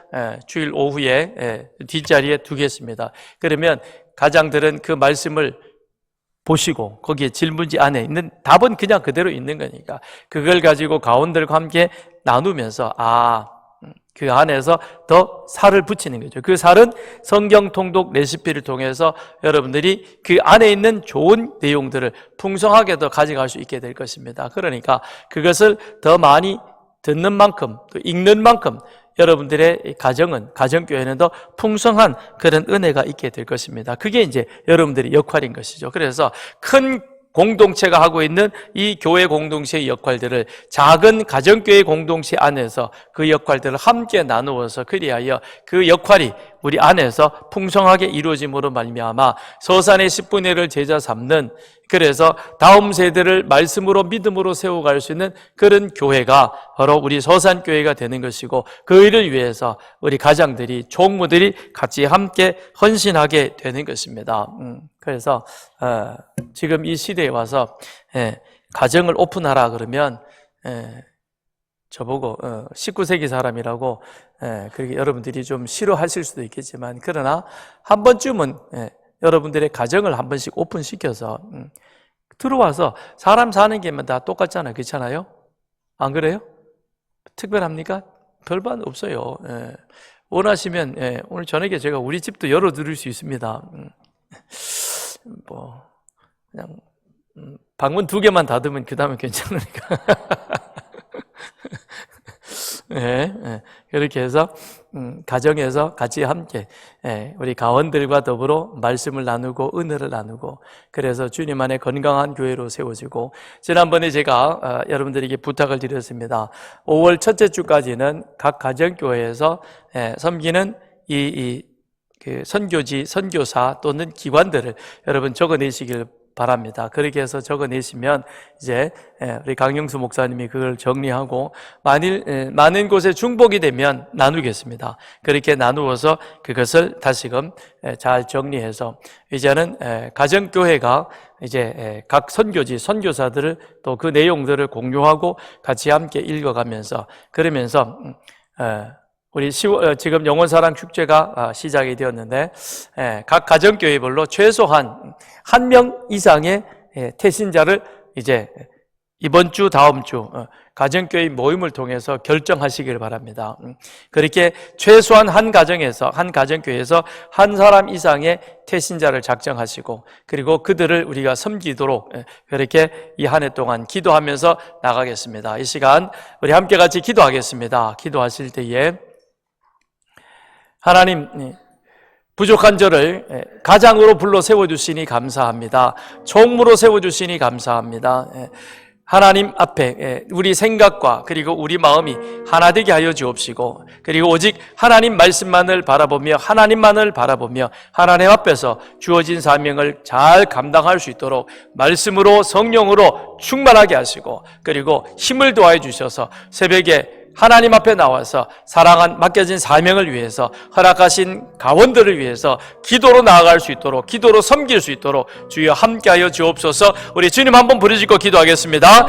주일 오후에 뒷자리에 두겠습니다. 그러면 가장들은 그 말씀을 보시고 거기에 질문지 안에 있는 답은 그냥 그대로 있는 거니까 그걸 가지고 가원들과 함께 나누면서 그 안에서 더 살을 붙이는 거죠. 그 살은 성경 통독 레시피를 통해서 여러분들이 그 안에 있는 좋은 내용들을 풍성하게 더 가져갈 수 있게 될 것입니다. 그러니까 그것을 더 많이 듣는 만큼, 또 읽는 만큼 여러분들의 가정교회는 더 풍성한 그런 은혜가 있게 될 것입니다. 그게 이제 여러분들의 역할인 것이죠. 그래서 큰 공동체가 하고 있는 이 교회 공동체의 역할들을 작은 가정교회 공동체 안에서 그 역할들을 함께 나누어서 그리하여 그 역할이 우리 안에서 풍성하게 이루어짐으로 말미암아 서산의 10분의 1을 제자 삼는, 그래서 다음 세대를 말씀으로 믿음으로 세워갈 수 있는 그런 교회가 바로 우리 서산교회가 되는 것이고, 그 일을 위해서 우리 가장들이, 총무들이 같이 함께 헌신하게 되는 것입니다. 그래서 지금 이 시대에 와서 가정을 오픈하라 그러면 저보고 19세기 사람이라고 그렇게 여러분들이 좀 싫어하실 수도 있겠지만, 그러나 한 번쯤은 여러분들의 가정을 한 번씩 오픈시켜서 들어와서 사람 사는 게면 다 똑같잖아요. 그렇잖아요? 안 그래요? 특별합니까? 별반 없어요. 원하시면 오늘 저녁에 제가 우리 집도 열어드릴 수 있습니다. 뭐 그냥 방문 2개만 닫으면 그 다음에 괜찮으니까. 그렇게 해서 가정에서 같이 함께 우리 가원들과 더불어 말씀을 나누고 은혜를 나누고, 그래서 주님 안에 건강한 교회로 세워지고, 지난번에 제가 여러분들에게 부탁을 드렸습니다. 5월 첫째 주까지는 각 가정교회에서 섬기는 그 선교지, 선교사 또는 기관들을 여러분 적어내시길 바랍니다. 그렇게 해서 적어내시면 이제 우리 강영수 목사님이 그걸 정리하고 만일 많은 곳에 중복이 되면 나누겠습니다. 그렇게 나누어서 그것을 다시금 잘 정리해서 이제는 가정교회가 이제 각 선교지, 선교사들을 또 그 내용들을 공유하고 같이 함께 읽어가면서, 그러면서 우리 지금 영원사랑 축제가 시작이 되었는데 각 가정교회별로 최소한 1명 이상의 태신자를 이제 이번 주, 다음 주 가정교회 모임을 통해서 결정하시길 바랍니다. 그렇게 최소한 한 가정교회에서 한 사람 이상의 태신자를 작정하시고, 그리고 그들을 우리가 섬기도록 그렇게 이 한 해 동안 기도하면서 나가겠습니다. 이 시간 우리 함께 같이 기도하겠습니다. 기도하실 때에 하나님, 부족한 저를 가장으로 불러 세워주시니 감사합니다. 총무로 세워주시니 감사합니다. 하나님 앞에 우리 생각과 그리고 우리 마음이 하나 되게 하여 주옵시고, 그리고 오직 하나님 말씀만을 바라보며 하나님만을 바라보며 하나님 앞에서 주어진 사명을 잘 감당할 수 있도록 말씀으로 성령으로 충만하게 하시고, 그리고 힘을 도와해 주셔서 새벽에 하나님 앞에 나와서 사랑한 맡겨진 사명을 위해서, 허락하신 가원들을 위해서 기도로 나아갈 수 있도록, 기도로 섬길 수 있도록 주여 함께하여 주옵소서. 우리 주님 한번 부르짖고 기도하겠습니다.